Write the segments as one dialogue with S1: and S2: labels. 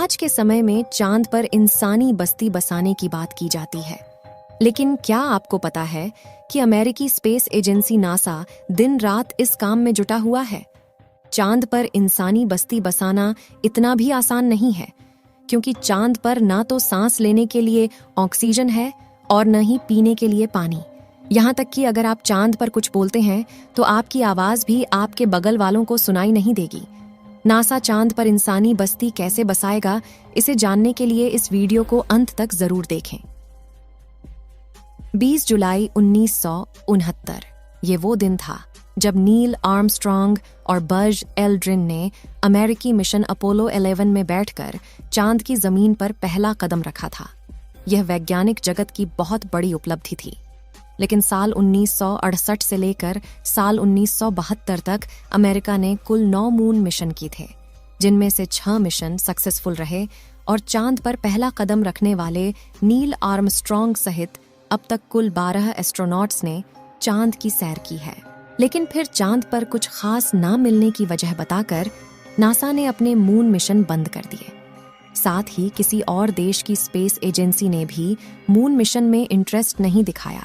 S1: आज के समय में चांद पर इंसानी बस्ती बसाने की बात की जाती है, लेकिन क्या आपको पता है कि अमेरिकी स्पेस एजेंसी नासा दिन रात इस काम में जुटा हुआ है। चांद पर इंसानी बस्ती बसाना इतना भी आसान नहीं है, क्योंकि चांद पर ना तो सांस लेने के लिए ऑक्सीजन है और न ही पीने के लिए पानी। यहाँ तक कि अगर आप चांद पर कुछ बोलते हैं तो आपकी आवाज भी आपके बगल वालों को सुनाई नहीं देगी। नासा चांद पर इंसानी बस्ती कैसे बसाएगा, इसे जानने के लिए इस वीडियो को अंत तक जरूर देखें। 20 जुलाई 1969 ये वो दिन था जब नील आर्मस्ट्रॉन्ग और बज एल्ड्रिन ने अमेरिकी मिशन अपोलो 11 में बैठकर चांद की जमीन पर पहला कदम रखा था। यह वैज्ञानिक जगत की बहुत बड़ी उपलब्धि थी, लेकिन साल 1968 से लेकर साल 1972 तक अमेरिका ने कुल 9 मून मिशन किए थे, जिनमें से 6 मिशन सक्सेसफुल रहे और चांद पर पहला कदम रखने वाले नील आर्मस्ट्रॉन्ग सहित अब तक कुल 12 एस्ट्रोनॉट्स ने चांद की सैर की है। लेकिन फिर चांद पर कुछ खास ना मिलने की वजह बताकर नासा ने अपने मून मिशन बंद कर दिए। साथ ही किसी और देश की स्पेस एजेंसी ने भी मून मिशन में इंटरेस्ट नहीं दिखाया।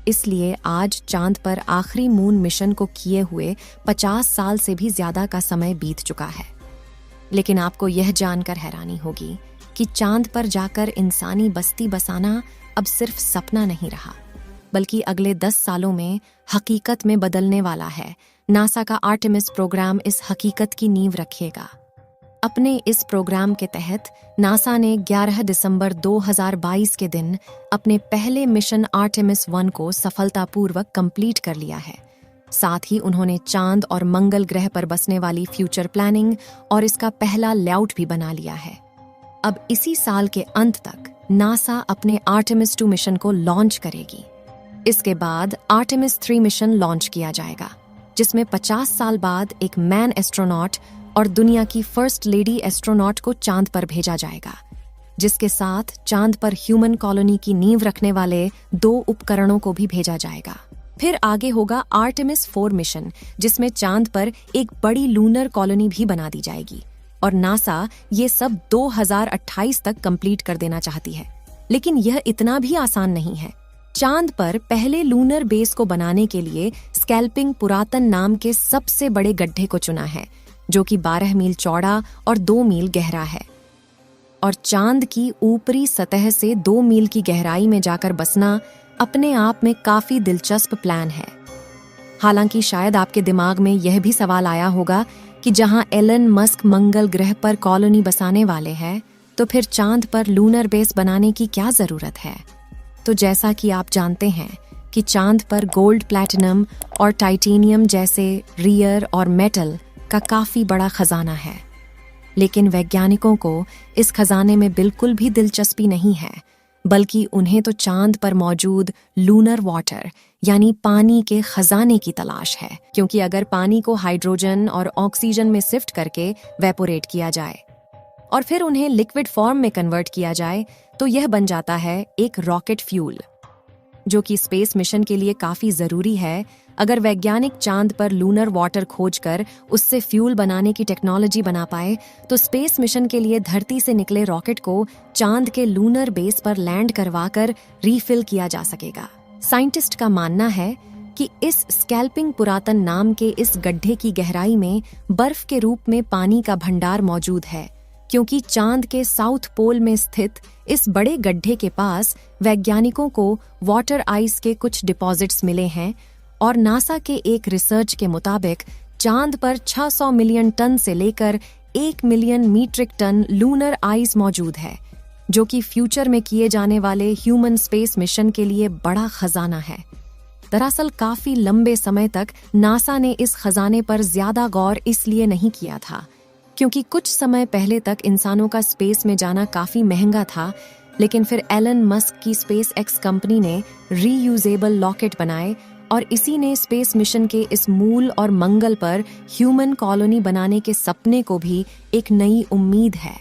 S1: इसलिए आज चांद पर आखिरी मून मिशन को किए हुए 50 साल से भी ज्यादा का समय बीत चुका है। लेकिन आपको यह जानकर हैरानी होगी कि चांद पर जाकर इंसानी बस्ती बसाना अब सिर्फ सपना नहीं रहा, बल्कि अगले 10 सालों में हकीकत में बदलने वाला है। नासा का आर्टेमिस प्रोग्राम इस हकीकत की नींव रखेगा। अपने इस प्रोग्राम के तहत नासा ने 11 दिसंबर 2022 के दिन अपने पहले मिशन आर्टेमिस 1 को सफलतापूर्वक कंप्लीट कर लिया है। साथ ही उन्होंने चांद और मंगल ग्रह पर बसने वाली फ्यूचर प्लानिंग और इसका पहला लेआउट भी बना लिया है। अब इसी साल के अंत तक नासा अपने आर्टेमिस 2 मिशन को लॉन्च करेगी। इसके बाद आर्टेमिस 3 मिशन लॉन्च किया जाएगा, जिसमें 50 साल बाद एक मैन एस्ट्रोनॉट और दुनिया की फर्स्ट लेडी एस्ट्रोनॉट को चांद पर भेजा जाएगा, जिसके साथ चांद पर ह्यूमन कॉलोनी की नींव रखने वाले 2 उपकरणों को भी भेजा जाएगा। फिर आगे होगा आर्टेमिस 4 मिशन, जिसमें चांद पर एक बड़ी लूनर कॉलोनी भी बना दी जाएगी और नासा ये सब 2028 तक कंप्लीट कर देना चाहती है। लेकिन यह इतना भी आसान नहीं है। चांद पर पहले लूनर बेस को बनाने के लिए स्कैल्पिंग पुरातन नाम के सबसे बड़े गड्ढे को चुना है, जो कि 12 मील चौड़ा और 2 मील गहरा है। और चांद की ऊपरी सतह से 2 मील की गहराई में जाकर बसना अपने आप में काफी दिलचस्प प्लान है। हालांकि शायद आपके दिमाग में यह भी सवाल आया होगा कि जहां एलन मस्क मंगल ग्रह पर कॉलोनी बसाने वाले हैं, तो फिर चांद पर लूनर बेस बनाने की क्या जरूरत है। तो जैसा कि आप जानते हैं कि चांद पर गोल्ड, प्लैटिनम और टाइटेनियम जैसे रियर और मेटल का काफी बड़ा खजाना है। लेकिन वैज्ञानिकों को इस खजाने में बिल्कुल भी दिलचस्पी नहीं है, बल्कि उन्हें तो चांद पर मौजूद लूनर वाटर यानी पानी के खजाने की तलाश है। क्योंकि अगर पानी को हाइड्रोजन और ऑक्सीजन में शिफ्ट करके वेपोरेट किया जाए और फिर उन्हें लिक्विड फॉर्म में कन्वर्ट किया जाए, तो यह बन जाता है एक रॉकेट फ्यूल, जो कि स्पेस मिशन के लिए काफी जरूरी है। अगर वैज्ञानिक चांद पर लूनर वाटर खोजकर उससे फ्यूल बनाने की टेक्नोलॉजी बना पाए, तो स्पेस मिशन के लिए धरती से निकले रॉकेट को चांद के लूनर बेस पर लैंड करवाकर रीफिल किया जा सकेगा। साइंटिस्ट का मानना है कि इस स्कैल्पिंग पुरातन नाम के इस गड्ढे की गहराई में बर्फ के रूप में पानी का भंडार मौजूद है, क्योंकि चांद के साउथ पोल में स्थित इस बड़े गड्ढे के पास वैज्ञानिकों को वाटर आइस के कुछ डिपॉजिट्स मिले हैं और नासा के एक रिसर्च के मुताबिक चांद पर 600 मिलियन टन से लेकर 1 million metric ton lunar ice मौजूद है, जो कि फ्यूचर में किए जाने वाले ह्यूमन स्पेस मिशन के लिए बड़ा खजाना है। दरअसल काफी लंबे समय तक नासा ने इस खजाने पर ज्यादा गौर इसलिए नहीं किया था, क्योंकि कुछ समय पहले तक इंसानों का स्पेस में जाना काफी महंगा था। लेकिन फिर एलन मस्क की स्पेस एक्स कंपनी ने रीयूजेबल लॉकेट बनाए और इसी ने स्पेस मिशन के इस मूल और मंगल पर ह्यूमन कॉलोनी बनाने के सपने को भी एक नई उम्मीद है।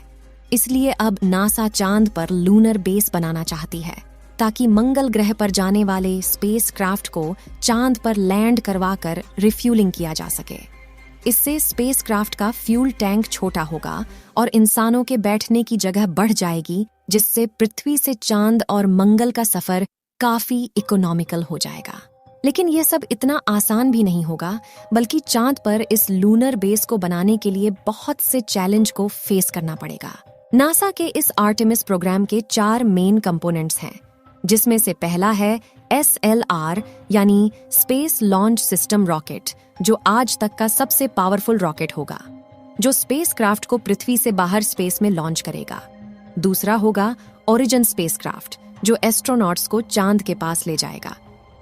S1: इसलिए अब नासा चांद पर लूनर बेस बनाना चाहती है, ताकि मंगल ग्रह पर जाने वाले स्पेस क्राफ्ट को चांद पर लैंड करवाकर रिफ्यूलिंग किया जा सके। इससे स्पेसक्राफ्ट का फ्यूल टैंक छोटा होगा और इंसानों के बैठने की जगह बढ़ जाएगी, जिससे पृथ्वी से चांद और मंगल का सफर काफी इकोनॉमिकल हो जाएगा। लेकिन यह सब इतना आसान भी नहीं होगा, बल्कि चांद पर इस लूनर बेस को बनाने के लिए बहुत से चैलेंज को फेस करना पड़ेगा। नासा के इस आर्टेमिस प्रोग्राम के 4 मेन कंपोनेंट्स हैं, जिसमें से पहला है SLR यानी स्पेस लॉन्च सिस्टम रॉकेट, जो आज तक का सबसे पावरफुल रॉकेट होगा, जो स्पेसक्राफ्ट को पृथ्वी से बाहर स्पेस में लॉन्च करेगा। दूसरा होगा ओरिजिन स्पेसक्राफ्ट, जो एस्ट्रोनॉट्स को चांद के पास ले जाएगा।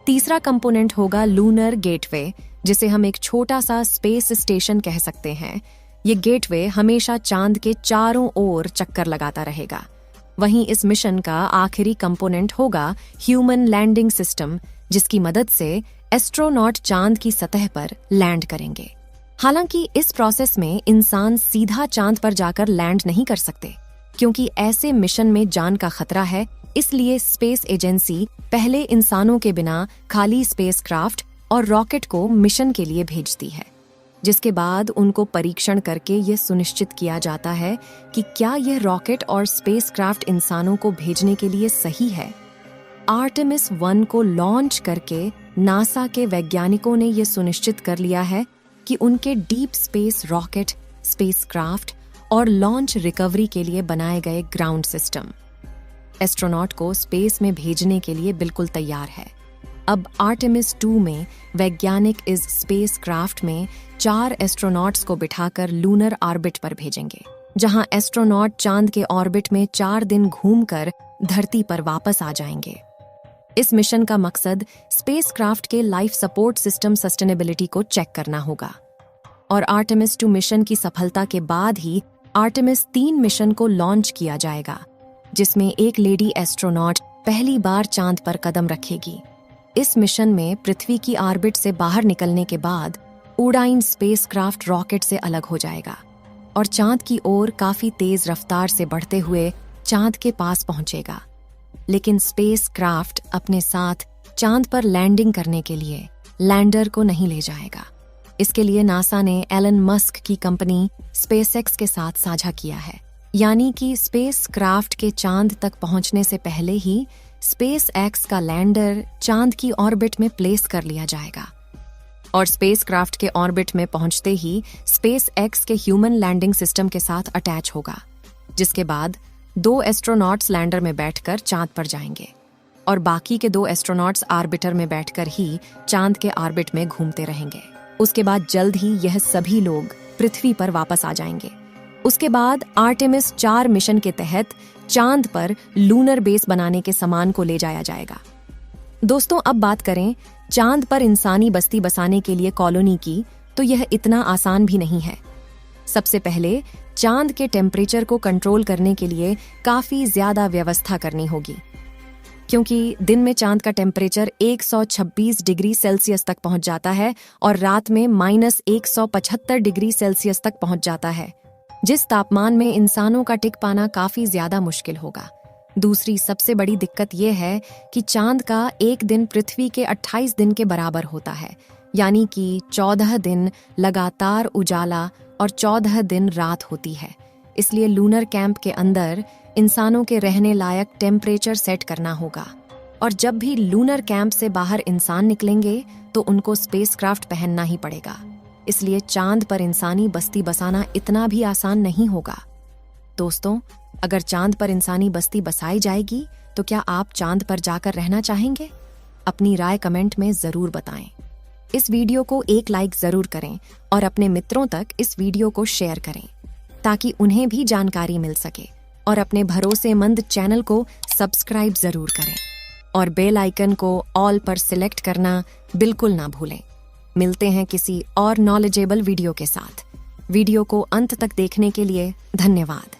S1: तीसरा कंपोनेंट होगा लूनर गेटवे, जिसे हम एक छोटा सा स्पेस स्टेशन कह सकते हैं। ये गेटवे हमेशा चांद के चारों ओर चक्कर लगाता रहेगा। वहीं इस मिशन का आखिरी कंपोनेंट होगा ह्यूमन लैंडिंग सिस्टम, जिसकी मदद से एस्ट्रोनॉट चांद की सतह पर लैंड करेंगे। हालांकि इस प्रोसेस में इंसान सीधा चांद पर जाकर लैंड नहीं कर सकते, क्योंकि ऐसे मिशन में जान का खतरा है। इसलिए स्पेस एजेंसी पहले इंसानों के बिना खाली स्पेसक्राफ्ट और रॉकेट को मिशन के लिए भेजती है, जिसके बाद उनको परीक्षण करके ये सुनिश्चित किया जाता है कि क्या यह रॉकेट और स्पेसक्राफ्ट इंसानों को भेजने के लिए सही है। आर्टेमिस 1 को लॉन्च करके नासा के वैज्ञानिकों ने यह सुनिश्चित कर लिया है कि उनके डीप स्पेस रॉकेट, स्पेसक्राफ्ट और लॉन्च रिकवरी के लिए बनाए गए ग्राउंड सिस्टम एस्ट्रोनॉट को स्पेस में भेजने के लिए बिल्कुल तैयार है। अब आर्टेमिस 2 में वैज्ञानिक इस स्पेसक्राफ्ट में 4 एस्ट्रोनॉट्स को बिठाकर लूनर ऑर्बिट पर भेजेंगे, जहां एस्ट्रोनॉट चांद के ऑर्बिट में 4 दिन घूमकर धरती पर वापस आ जाएंगे। इस मिशन का मकसद स्पेसक्राफ्ट के लाइफ सपोर्ट सिस्टम सस्टेनेबिलिटी को चेक करना होगा। और आर्टेमिस 2 मिशन की सफलता के बाद ही आर्टेमिस 3 मिशन को लॉन्च किया जाएगा, जिसमें एक लेडी एस्ट्रोनॉट पहली बार चांद पर कदम रखेगी। इस मिशन में पृथ्वी की ऑर्बिट से बाहर निकलने के बाद उड़ाइन स्पेसक्राफ्ट रॉकेट से अलग हो जाएगा और चांद की ओर काफी तेज रफ्तार से बढ़ते हुए चांद के पास पहुंचेगा। लेकिन स्पेसक्राफ्ट अपने साथ चांद पर लैंडिंग करने के लिए लैंडर को नहीं ले जाएगा। इसके लिए नासा ने एलन मस्क की कंपनी स्पेसएक्स के साथ साझा किया है, यानी कि स्पेसक्राफ्ट के चांद तक पहुंचने से पहले ही स्पेसएक्स का लैंडर चांद की ऑर्बिट में प्लेस कर लिया जाएगा और स्पेसक्राफ्ट के ऑर्बिट में पहुंचते ही स्पेसएक्स के ह्यूमन लैंडिंग सिस्टम के साथ अटैच होगा, जिसके बाद 2 एस्ट्रोनॉट्स लैंडर में बैठकर चांद पर जाएंगे और बाकी के 2 एस्ट्रोनॉट्स ऑर्बिटर में बैठकर ही चांद के ऑर्बिट में घूमते रहेंगे। उसके बाद जल्द ही यह सभी लोग पृथ्वी पर वापस आ जाएंगे। उसके बाद आर्टेमिस 4 मिशन के तहत चांद पर लूनर बेस बनाने के सामान को ले जाया जाएगा। दोस्तों, अब बात करें चांद पर इंसानी बस्ती बसाने के लिए कॉलोनी की, तो यह इतना आसान भी नहीं है। सबसे पहले चांद के टेम्परेचर को कंट्रोल करने के लिए काफी ज्यादा व्यवस्था करनी होगी, क्योंकि दिन में चांद का टेम्परेचर 126 डिग्री सेल्सियस तक पहुंच जाता है और रात में -175 डिग्री सेल्सियस तक पहुंच जाता है, जिस तापमान में इंसानों का टिक पाना काफी ज्यादा मुश्किल होगा। दूसरी सबसे बड़ी दिक्कत यह है कि चांद का एक दिन पृथ्वी के 28 दिन के बराबर होता है, यानी कि 14 दिन लगातार उजाला और 14 दिन रात होती है। इसलिए लूनर कैंप के अंदर इंसानों के रहने लायक टेम्परेचर सेट करना होगा और जब भी लूनर कैंप से बाहर इंसान निकलेंगे तो उनको स्पेसक्राफ्ट पहनना ही पड़ेगा। इसलिए चांद पर इंसानी बस्ती बसाना इतना भी आसान नहीं होगा। दोस्तों, अगर चांद पर इंसानी बस्ती बसाई जाएगी तो क्या आप चांद पर जाकर रहना चाहेंगे? अपनी राय कमेंट में जरूर बताएं। इस वीडियो को एक लाइक जरूर करें और अपने मित्रों तक इस वीडियो को शेयर करें ताकि उन्हें भी जानकारी मिल सके, और अपने भरोसेमंद चैनल को सब्सक्राइब जरूर करें और बेल आइकन को ऑल पर सिलेक्ट करना बिल्कुल ना भूलें। मिलते हैं किसी और नॉलेजेबल वीडियो के साथ। वीडियो को अंत तक देखने के लिए धन्यवाद।